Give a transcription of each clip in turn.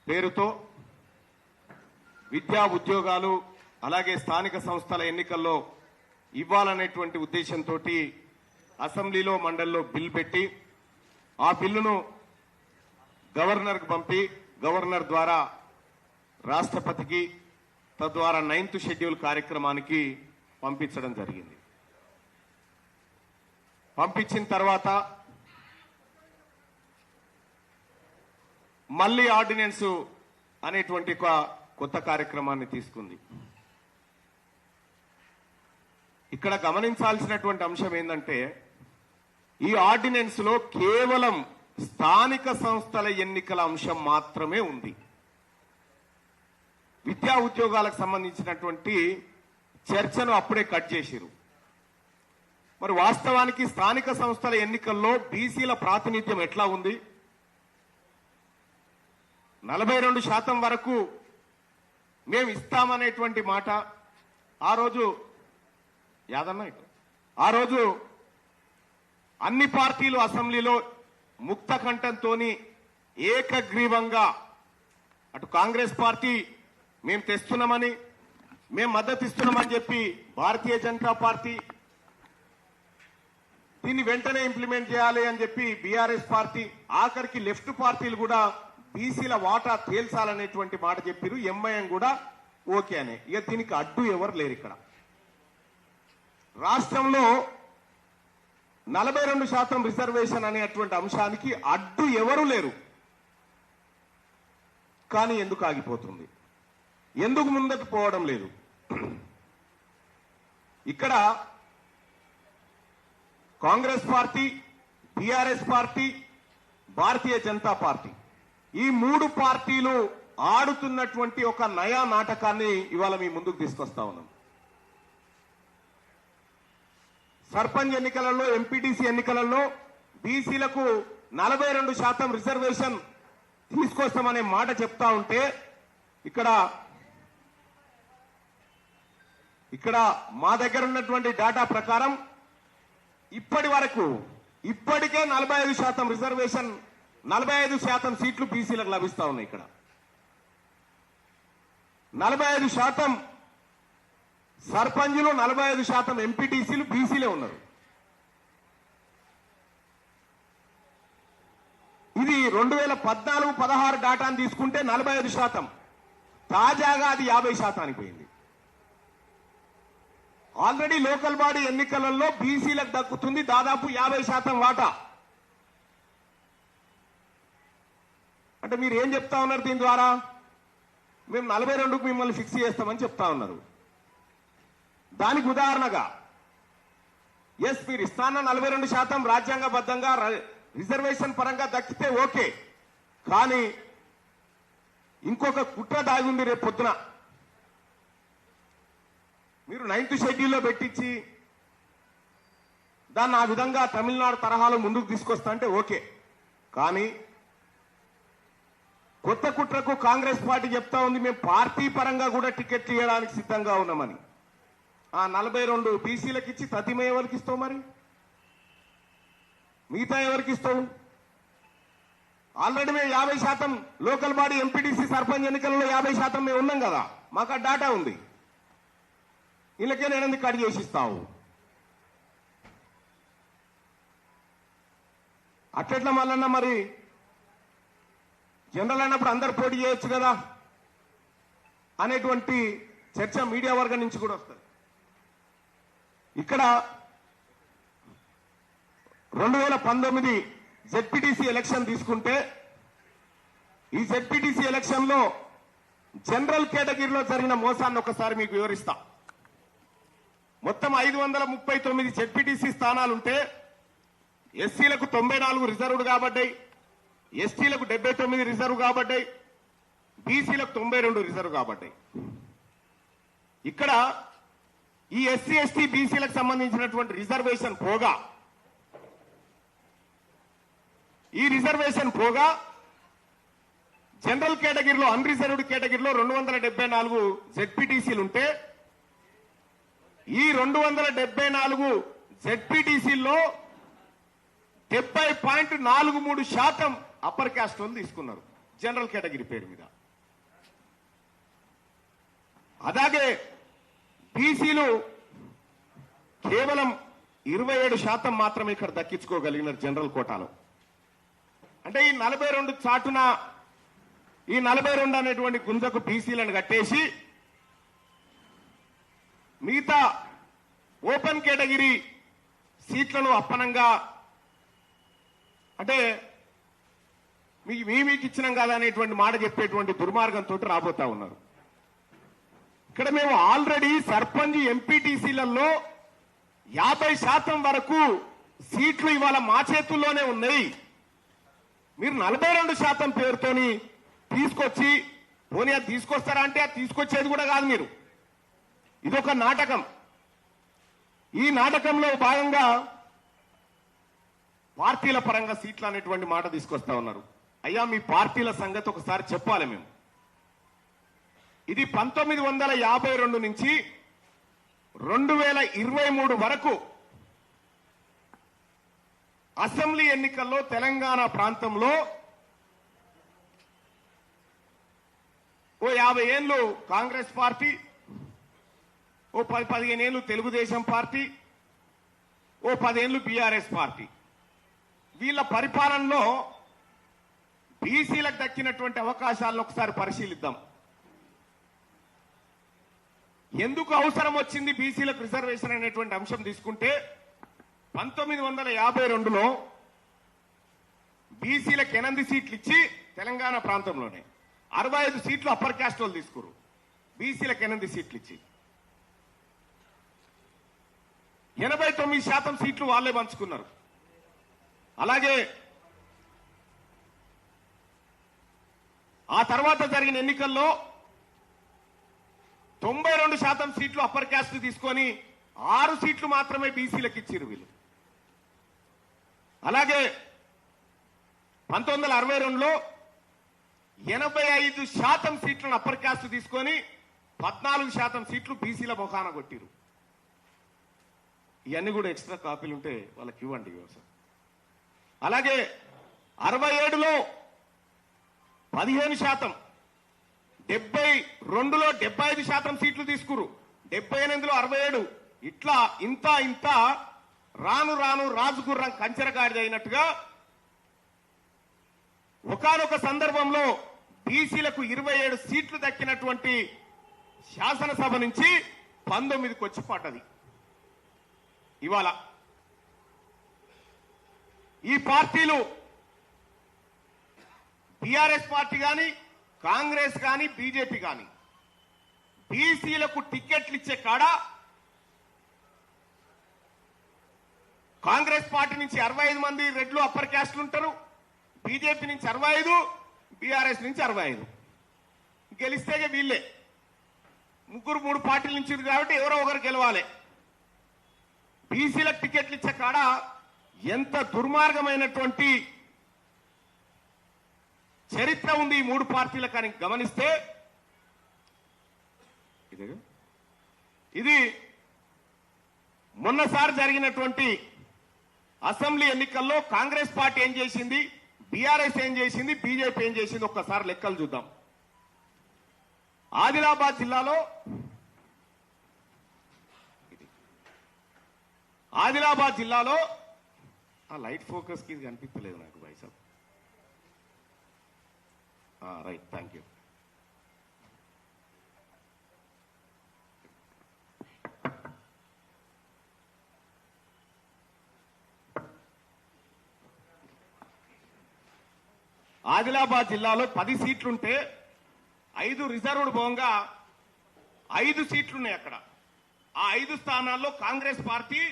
పేరుతో విద్యా ఉద్యోగాలు అలాగే స్థానిక సంస్థల ఎన్నికల్లో ఇవ్వాలనేటువంటి ఉద్దేశంతో అసెంబ్లీలో మండలిలో బిల్ పెట్టి ఆ బిల్లును గవర్నర్కు పంపి గవర్నర్ ద్వారా రాష్ట్రపతికి తద్వారా 9th షెడ్యూల్ కార్యక్రమానికి పంపించడం జరిగింది. పంపించిన తర్వాత మళ్ళీ ఆర్డినెన్స్ అనేటువంటి ఒక కొత్త కార్యక్రమాన్ని తీసుకుంది. ఇక్కడ గమనించాల్సినటువంటి అంశం ఏంటంటే ఈ ఆర్డినెన్స్ లో కేవలం స్థానిక సంస్థల ఎన్నికల అంశం మాత్రమే ఉంది. విద్యా ఉద్యోగాలకు సంబంధించినటువంటి చర్చను అప్పుడే కట్ చేసిరు. మరి వాస్తవానికి స్థానిక సంస్థల ఎన్నికల్లో బీసీల ప్రాతినిధ్యం ఎట్లా ఉంది? 42% వరకు మేము ఇస్తామనేటువంటి మాట ఆ రోజు అన్ని పార్టీలు అసెంబ్లీలో ముక్త కంఠంతో ఏకగ్రీవంగా అటు కాంగ్రెస్ పార్టీ మేము తెస్తున్నామని మేము మద్దతు ఇస్తున్నామని చెప్పి భారతీయ జనతా పార్టీ దీన్ని వెంటనే ఇంప్లిమెంట్ చేయాలి అని చెప్పి బీఆర్ఎస్ పార్టీ ఆఖరికి లెఫ్ట్ పార్టీలు కూడా బీసీల వాటా తేల్చాలనేటువంటి మాట చెప్పారు. ఎంఐఎం కూడా ఓకే అనే. ఇక దీనికి అడ్డు ఎవరు లేరు. ఇక్కడ రాష్ట్రంలో 42% రిజర్వేషన్ అనేటువంటి అంశానికి అడ్డు ఎవరు లేరు. కానీ ఎందుకు ఆగిపోతుంది? ఎందుకు ముందుకు పోవడం లేదు? ఇక్కడ Congress party, BRS party, Bharatiya Janata party ఈ 3 పార్టీలు ఆడుతున్నటువంటి ఒక నయా నాటకాన్ని ఇవాళ మీ ముందుకు తీసుకొస్తా ఉన్నాం. సర్పంచ్ ఎన్నికలలో, ఎంపీటీసీ ఎన్నికలలో బీసీలకు 42% రిజర్వేషన్ తీసుకొస్తామనే మాట చెప్తా ఉంటే ఇక్కడ మా దగ్గర ఉన్నటువంటి డేటా ప్రకారం ఇప్పటికే 45% రిజర్వేషన్ 45% సీట్లు బీసీలకు లభిస్తా ఉన్నాయి. ఇక్కడ 45% సర్పంచులు, 45% ఎంపీటీసీలు బీసీలే ఉన్నారు. ఇది 2014-16 డేటాను తీసుకుంటే 45%, తాజాగా అది 50% పోయింది. ఆల్రెడీ లోకల్ బాడీ ఎన్నికలలో బీసీలకు దక్కుతుంది దాదాపు 50% వాటా. అంటే మీరు ఏం చెప్తా ఉన్నారు? దీని ద్వారా మేము 42కు మిమ్మల్ని ఫిక్స్ చేస్తామని చెప్తా ఉన్నారు. దానికి ఉదాహరణగా మీరు ఇస్తాన్న 42% రాజ్యాంగబద్ధంగా రిజర్వేషన్ పరంగా దక్కితే ఓకే, కానీ ఇంకొక కుట్ర దాగి ఉంది. రేపు పొద్దున మీరు 9th షెడ్యూల్లో పెట్టించి దాన్ని ఆ విధంగా తమిళనాడు తరహాలో ముందుకు తీసుకొస్తా అంటే ఓకే, కానీ కొత్త కుట్రకు కాంగ్రెస్ పార్టీ చెప్తా ఉంది మేము పార్టీ పరంగా కూడా టికెట్లు ఇవ్వడానికి సిద్ధంగా ఉన్నామని. ఆ 42 బీసీలకు ఇచ్చి తతిమ ఎవరికి ఇస్తావు? మరి మిగతా ఎవరికి ఇస్తావు? ఆల్రెడీ మేము 50% లోకల్ బాడీ ఎంపీటీసీ సర్పంచ్ ఎన్నికల్లో 50% మేము ఉన్నాం కదా, మాకు ఆ డాటా ఉంది. వీళ్ళకే నేను కట్ చేసి ఇస్తావు. అట్లెట్లా మళ్ళన్నా మరి జనరల్ అయినప్పుడు అందరు పోటీ చేయొచ్చు కదా అనేటువంటి చర్చ మీడియా వర్గం నుంచి కూడా వస్తుంది. ఇక్కడ 2019 జెడ్పీటీసీ ఎలక్షన్ తీసుకుంటే ఈ జెడ్పీటీసీ ఎలక్షన్ లో జనరల్ కేటగిరీలో జరిగిన మోసాన్ని ఒకసారి మీకు వివరిస్తా. మొత్తం 539 జెడ్పీటీసీ స్థానాలుంటే ఎస్సీలకు 94 రిజర్వ్డ్ కాబడ్డాయి, ఎస్టీలకు 79 రిజర్వ్ కాబడ్డాయి, బీసీలకు 92 రిజర్వ్ కాబడ్డాయి. ఇక్కడ ఈ ఎస్సీ ఎస్టీ బీసీలకు సంబంధించినటువంటి రిజర్వేషన్ పోగా జనరల్ కేటగిరీలో అన్రిజర్వ్డ్ కేటగిరీలో 274 జెడ్పీటీసీలుంటే ఈ 274 జెడ్పీటీసీల్లో 70.43% అప్పర్ క్యాస్ట్ వాళ్ళు తీసుకున్నారు. జనరల్ కేటగిరీ పేరు మీద. అలాగే బీసీలు కేవలం 27% మాత్రమే ఇక్కడ దక్కించుకోగలిగినారు జనరల్ కోటాలో. అంటే ఈ 42 చాటున ఈ 42 అనేటువంటి గుంజకు బీసీలను కట్టేసి మిగతా ఓపెన్ కేటగిరీ సీట్లను అప్పనంగా అంటే మీకు ఇచ్చినాం కదా అనేటువంటి మాట చెప్పేటువంటి దుర్మార్గంతో రాబోతా ఉన్నారు. ఇక్కడ మేము ఆల్రెడీ సర్పంచ్ ఎంపీటీసీలలో 50% వరకు సీట్లు ఇవాళ మా చేతుల్లోనే ఉన్నాయి. మీరు 42% పేరుతోని తీసుకొచ్చి పోనీ అది తీసుకొస్తారా అంటే అది తీసుకొచ్చేది కూడా కాదు. మీరు ఇదొక నాటకం. ఈ నాటకంలో భాగంగా పార్టీల పరంగా సీట్లు అనేటువంటి మాట తీసుకొస్తా ఉన్నారు. అయ్యా మీ పార్టీల సంగతి ఒకసారి చెప్పాలి. మేము ఇది 1952 నుంచి 2023 వరకు అసెంబ్లీ ఎన్నికల్లో తెలంగాణ ప్రాంతంలో ఓ 50 ఏళ్ళు కాంగ్రెస్ పార్టీ, ఓ 10-15 ఏళ్ళు తెలుగుదేశం పార్టీ, ఓ 10 ఏళ్ళు బీఆర్ఎస్ పార్టీ. వీళ్ళ పరిపాలనలో బీసీలకు దక్కినటువంటి అవకాశాలను ఒకసారి పరిశీలిద్దాం. ఎందుకు అవసరం వచ్చింది బీసీలకు రిజర్వేషన్ అనేటువంటి అంశం తీసుకుంటే 1952లో బీసీలకు 8 సీట్లు ఇచ్చి తెలంగాణ ప్రాంతంలోనే 65 సీట్లు అప్పర్ క్యాస్ట్ వాళ్ళు తీసుకురు. బీసీలకు 8 సీట్లు ఇచ్చి 89% సీట్లు వాళ్ళే పంచుకున్నారు. అలాగే ఆ తర్వాత జరిగిన ఎన్నికల్లో 92% సీట్లు అప్పర్ క్యాస్ట్ తీసుకొని 6 సీట్లు మాత్రమే బీసీలకు ఇచ్చారు వీళ్ళు. అలాగే 1962లో 85% సీట్లను అప్పర్ క్యాస్ట్ తీసుకొని 14% సీట్లు బీసీల ముఖాన కొట్టిరు. ఇవన్నీ కూడా ఎక్స్ట్రా కాపీలు ఉంటే వాళ్ళకి ఇవ్వండి వ్యవసాయం. అలాగే 67లో 15%, 72లో 75% సీట్లు తీసుకురు, 78లో 67, ఇట్లా ఇంత రాను రాను రాజుగుర్రం కంచెరగాడిద అయినట్టుగా ఒకానొక సందర్భంలో బీసీలకు 27 సీట్లు దక్కినటువంటి శాసనసభ నుంచి 19కి వచ్చి పడ్డది. ఇవాళ ఈ పార్టీలు టిఆర్ఎస్ పార్టీ కానీ కాంగ్రెస్ కానీ బీజేపీ కానీ బీసీలకు టికెట్లు ఇచ్చే కాడ కాంగ్రెస్ పార్టీ నుంచి 65 మంది రెడ్లు అప్పర్ క్యాస్ట్లు ఉంటారు, బీజేపీ నుంచి 65, బీఆర్ఎస్ నుంచి 65. గెలిస్తే వీళ్ళే ముగ్గురు 3 పార్టీల నుంచి కాబట్టి ఎవరో ఒకరు గెలవాలి. బీసీలకు టికెట్లు ఇచ్చే కాడ ఎంత దుర్మార్గమైనటువంటి చరిత్ర ఉంది ఈ 3 పార్టీలకు అని గమనిస్తే ఇది మొన్నసారి జరిగినటువంటి అసెంబ్లీ ఎన్నికల్లో కాంగ్రెస్ పార్టీ ఏం చేసింది, బీఆర్ఎస్ ఏం చేసింది, బీజేపీ ఏం చేసింది ఒక్కసారి లెక్కలు చూద్దాం. ఆదిలాబాద్ జిల్లాలో ఆ లైట్ ఫోకస్ కి ఇది కనిపించలేదు నాకు వైసాబ్. Right, thank you. ఆదిలాబాద్ జిల్లాలో 10 సీట్లుంటే 5 రిజర్వ్డ్ పోగా 5 సీట్లున్నాయి అక్కడ. ఆ 5 స్థానాల్లో కాంగ్రెస్ పార్టీ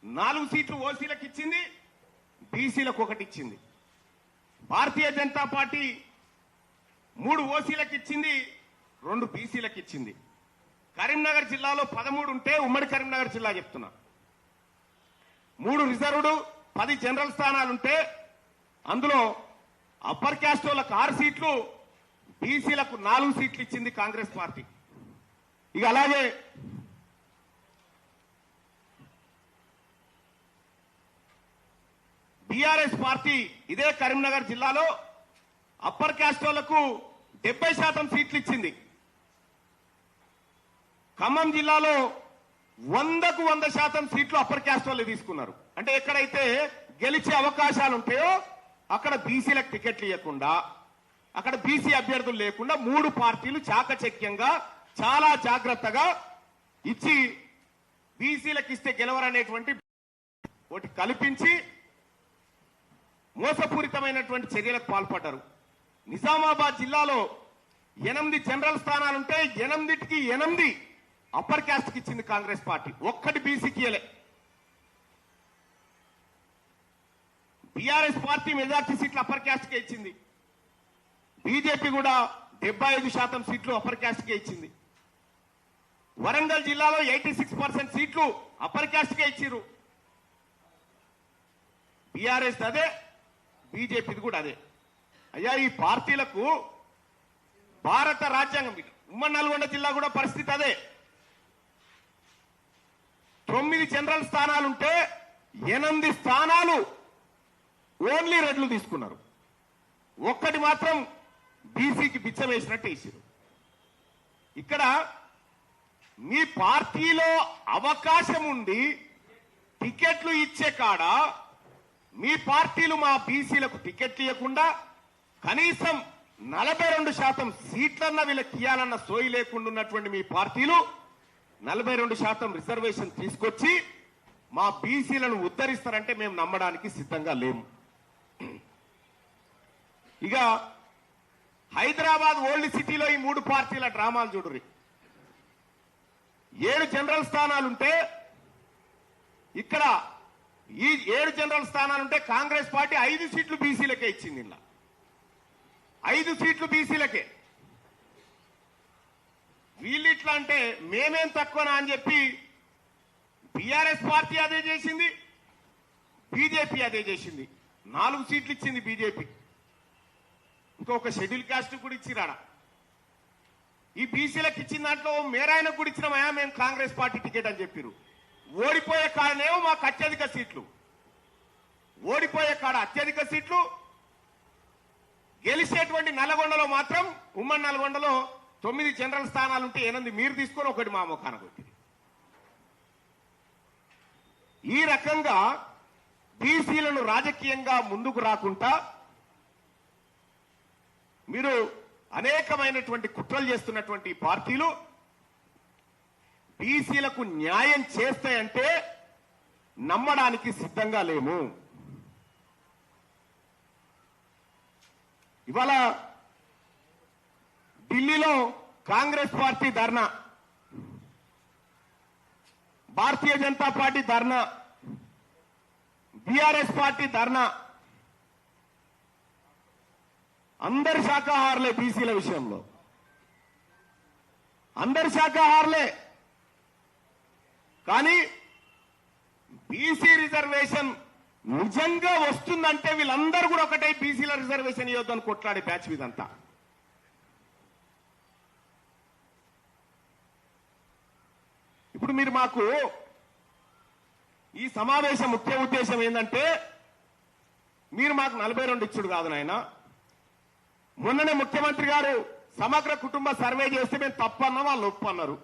4 సీట్లు ఓసీలకు ఇచ్చింది, బీసీలకు 1 ఇచ్చింది. భారతీయ జనతా పార్టీ 3 ఓసీలకు ఇచ్చింది, 2 బీసీలకు ఇచ్చింది. కరీంనగర్ జిల్లాలో 13 ఉంటే ఉమ్మడి కరీంనగర్ జిల్లా చెప్తున్నా 3 రిజర్వ్డ్ 10 జనరల్ స్థానాలుంటే అందులో అప్పర్ క్యాస్ట్ వాళ్ళకు 6 సీట్లు, బీసీలకు 4 సీట్లు ఇచ్చింది కాంగ్రెస్ పార్టీ. ఇక అలాగే టిఆర్ఎస్ పార్టీ ఇదే కరీంనగర్ జిల్లాలో అప్పర్ క్యాస్ట్ వాళ్లకు 70% సీట్లు ఇచ్చింది. ఖమ్మం జిల్లాలో 100కు 100% సీట్లు అప్పర్ క్యాస్ట్ వాళ్ళు తీసుకున్నారు. అంటే ఎక్కడైతే గెలిచే అవకాశాలు ఉంటాయో అక్కడ బీసీలకు టికెట్లు ఇవ్వకుండా, అక్కడ బీసీ అభ్యర్థులు లేకుండా 3 పార్టీలు చాకచక్యంగా చాలా జాగ్రత్తగా ఇచ్చి బీసీలకు ఇస్తే గెలవరనేటువంటి ఒకటి కల్పించి మోసపూరితమైనటువంటి చర్యలకు పాల్పడ్డారు. నిజామాబాద్ జిల్లాలో 8 జనరల్ స్థానాలుంటే 8కి 8 అప్పర్ క్యాస్ట్ కి ఇచ్చింది కాంగ్రెస్ పార్టీ, ఒక్కటి బీసీకి ఇయ్యలే. బీఆర్ఎస్ పార్టీ మెజార్టీ సీట్లు అప్పర్ క్యాస్ట్ కే ఇచ్చింది. బీజేపీ కూడా 75% సీట్లు అప్పర్ క్యాస్ట్ కే ఇచ్చింది. వరంగల్ జిల్లాలో 86% సీట్లు అప్పర్ క్యాస్ట్ కే ఇచ్చిర్రు. బీఆర్ఎస్ అదే, బీజేపీది కూడా అదే. అయ్యా ఈ పార్టీలకు భారత రాజ్యాంగం, ఉమ్మడి నల్గొండ జిల్లా కూడా పరిస్థితి అదే. 9 జనరల్ స్థానాలుంటే 8 స్థానాలు ఓన్లీ రెడ్లు తీసుకున్నారు, ఒక్కటి మాత్రం బీసీకి బిచ్చం వేసినట్టు వేసారు. ఇక్కడ మీ పార్టీలో అవకాశం ఉండి టికెట్లు ఇచ్చే కాడ మీ పార్టీలు మా బీసీలకు టికెట్లు ఇవ్వకుండా కనీసం 42% సీట్లన్నా వీళ్ళకి ఇవ్వాలన్న సోయి లేకుండా ఉన్నటువంటి మీ పార్టీలు 42% రిజర్వేషన్ తీసుకొచ్చి మా బీసీలను ఉద్ధరిస్తారంటే మేము నమ్మడానికి సిద్ధంగా లేము. ఇక హైదరాబాద్ ఓల్డ్ సిటీలో ఈ 3 పార్టీల డ్రామాలు చూడుర్రి. 7 జనరల్ స్థానాలుంటే ఇక్కడ ఈ 7 జనరల్ స్థానాలుంటే కాంగ్రెస్ పార్టీ 5 సీట్లు బీసీలకే ఇచ్చింది. ఇలా 5 సీట్లు బీసీలకే. వీళ్ళిట్లా అంటే మేమేం తక్కువనా అని చెప్పి బీఆర్ఎస్ పార్టీ అదే చేసింది, బీజేపీ అదే చేసింది. 4 సీట్లు ఇచ్చింది బీజేపీ, ఇంకొక షెడ్యూల్ క్యాస్ట్ కూడా ఇచ్చిరాడ. ఈ బీసీలకు ఇచ్చిన దాంట్లో మేరాయనకు కూడా ఇచ్చినామయా మేము కాంగ్రెస్ పార్టీ టికెట్ అని చెప్పారు. ఓడిపోయే కాడనేమో మాకు అత్యధిక సీట్లు, ఓడిపోయే కాడ అత్యధిక సీట్లు, గెలిచేటువంటి నల్గొండలో మాత్రం ఉమ్మడి నల్గొండలో 9 జనరల్ స్థానాలుంటే 8 మీరు తీసుకొని ఒకటి మా ముఖాన కొట్టింది. ఈ రకంగా బీసీలను రాజకీయంగా ముందుకు రాకుండా మీరు అనేకమైనటువంటి కుట్రలు చేస్తున్నటువంటి పార్టీలు బీసీలకు న్యాయం చేస్తాయంటే నమ్మడానికి సిద్ధంగా లేము. ఇవాళ ఢిల్లీలో కాంగ్రెస్ పార్టీ ధర్నా, భారతీయ జనతా పార్టీ ధర్నా, బీఆర్ఎస్ పార్టీ ధర్నా. అందరు శాఖాహారులే బీసీల విషయంలో, అందరు శాఖాహారులే. కానీ బీసీ రిజర్వేషన్ నిజంగా వస్తుందంటే వీళ్ళందరూ కూడా ఒకటే బీసీల రిజర్వేషన్ ఇవ్వద్దని కొట్లాడే బ్యాచ్ ఇదంతా. ఇప్పుడు మీరు మాకు ఈ సమావేశం ముఖ్య ఉద్దేశం ఏంటంటే మీరు మాకు 42 ఇచ్చుడు కాదు నాయన. మొన్ననే ముఖ్యమంత్రి గారు సమగ్ర కుటుంబ సర్వే చేస్తే మేము తప్పన్నా వాళ్ళు ఒప్పన్నారు.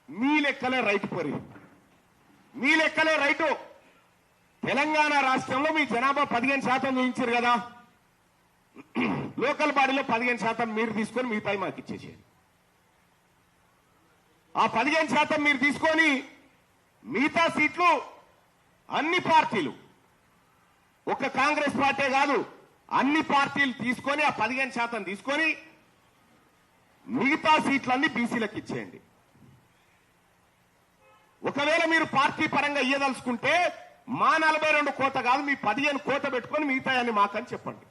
మీ లెక్కలే రైతు పరి, మీ లెక్కలే రైటు. తెలంగాణ రాష్ట్రంలో మీ జనాభా 15% చూపించారు కదా, లోకల్ బాడీలో 15% మీరు తీసుకొని మిగతాయి మాకు ఇచ్చేసేయండి. ఆ 15% మీరు తీసుకొని మిగతా సీట్లు అన్ని పార్టీలు, ఒక్క కాంగ్రెస్ పార్టీ కాదు అన్ని పార్టీలు తీసుకొని ఆ 15% తీసుకొని మిగతా సీట్లన్నీ బీసీలకు ఇచ్చేయండి. ఒకవేళ మీరు పార్టీ పరంగా ఇయ్యదలుచుకుంటే మా 42 కోత కాదు మీ 15 కోత పెట్టుకొని మిగతాయన్ని మాకని చెప్పండి.